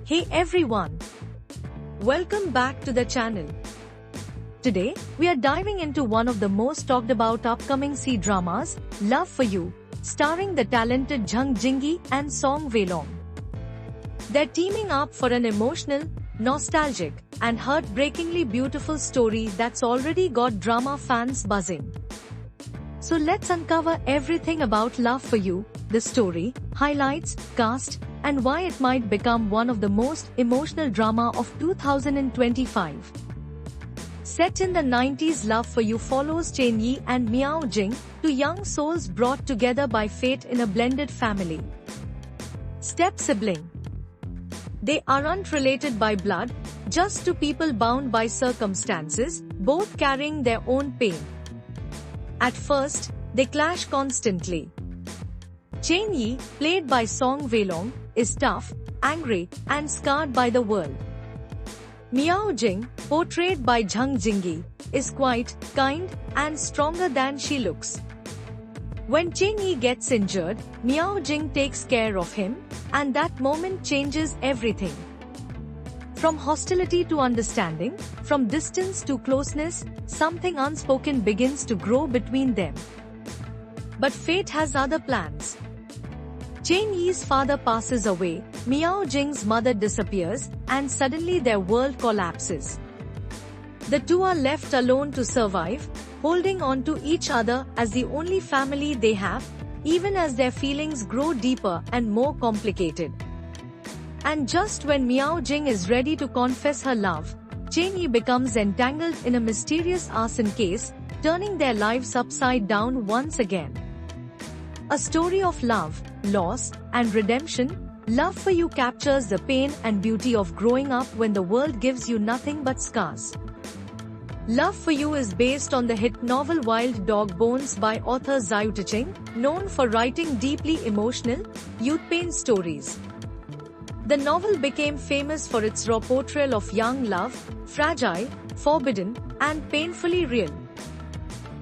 Hey everyone! Welcome back to the channel. Today, we are diving into one of the most talked about upcoming C-dramas, Love for You, starring the talented Jung Jingi and Song Wailong. They're teaming up for an emotional, nostalgic, and heartbreakingly beautiful story that's already got drama fans buzzing. So let's uncover everything about Love for You, the story, highlights, cast, and why it might become one of the most emotional drama of 2025. Set in the 90s, Love for You follows Chen Yi and Miao Jing, two young souls brought together by fate in a blended family. Step-sibling. They aren't related by blood, just two people bound by circumstances, both carrying their own pain. At first, they clash constantly. Chen Yi, played by Song Wailong, is tough, angry, and scarred by the world. Miao Jing, portrayed by Jung Jingi, is quiet, kind, and stronger than she looks. When Chen Yi gets injured, Miao Jing takes care of him, and that moment changes everything. From hostility to understanding, from distance to closeness, something unspoken begins to grow between them. But fate has other plans. Chen Yi's father passes away, Miao Jing's mother disappears, and suddenly their world collapses. The two are left alone to survive, holding on to each other as the only family they have, even as their feelings grow deeper and more complicated. And just when Miao Jing is ready to confess her love, Chen Yi becomes entangled in a mysterious arson case, turning their lives upside down once again. A story of love, loss, and redemption, Love for You captures the pain and beauty of growing up when the world gives you nothing but scars. Love for You is based on the hit novel Wild Dog Bones by author Xiao Tuqing, known for writing deeply emotional, youth-pain stories. The novel became famous for its raw portrayal of young love, fragile, forbidden, and painfully real.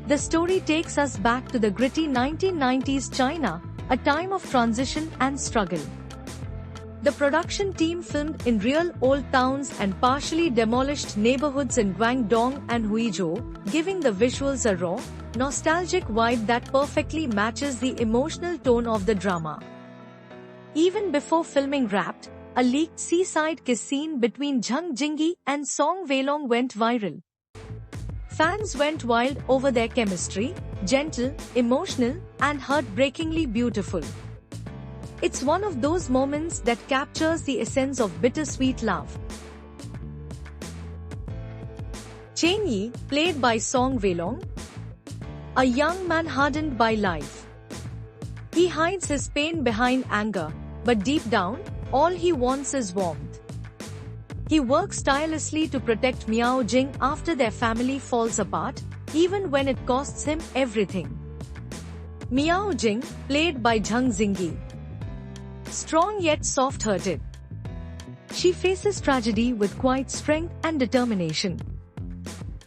The story takes us back to the gritty 1990s China, a time of transition and struggle. The production team filmed in real old towns and partially demolished neighborhoods in Guangdong and Huizhou, giving the visuals a raw, nostalgic vibe that perfectly matches the emotional tone of the drama. Even before filming wrapped, a leaked seaside kiss scene between Jung Jingi and Song Wailong went viral. Fans went wild over their chemistry, gentle, emotional, and heartbreakingly beautiful. It's one of those moments that captures the essence of bittersweet love. Chen Yi, played by Song Wailong, a young man hardened by life. He hides his pain behind anger, but deep down, all he wants is warmth. He works tirelessly to protect Miao Jing after their family falls apart, even when it costs him everything. Miao Jing, played by Jung Jingi, strong yet soft-hearted. She faces tragedy with quiet strength and determination.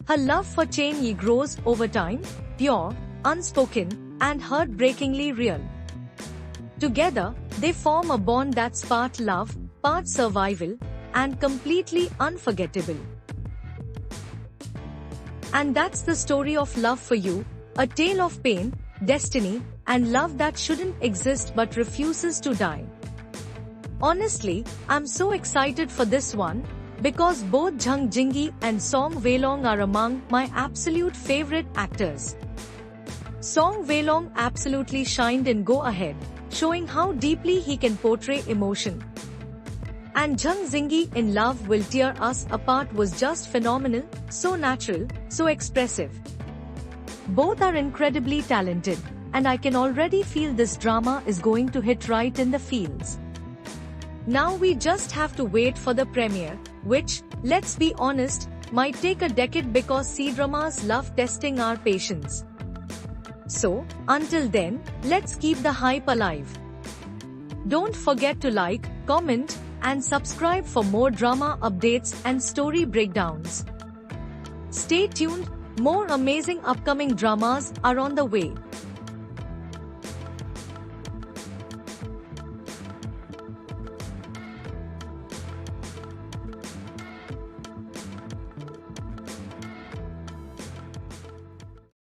Her love for Chen Yi grows over time, pure, unspoken, and heartbreakingly real. Together, they form a bond that's part love, part survival, and completely unforgettable. And that's the story of Love for You, a tale of pain, destiny, and love that shouldn't exist but refuses to die. Honestly, I'm so excited for this one, because both Jung Jingi and Song Wailong are among my absolute favorite actors. Song Wailong absolutely shined in Go Ahead, showing how deeply he can portray emotion. And Jung Jingi in Love Will Tear Us Apart was just phenomenal, so natural, so expressive. Both are incredibly talented, and I can already feel this drama is going to hit right in the feels. Now we just have to wait for the premiere, which, let's be honest, might take a decade because C-dramas love testing our patience. So, until then, let's keep the hype alive. Don't forget to like, comment, and subscribe for more drama updates and story breakdowns. Stay tuned, more amazing upcoming dramas are on the way.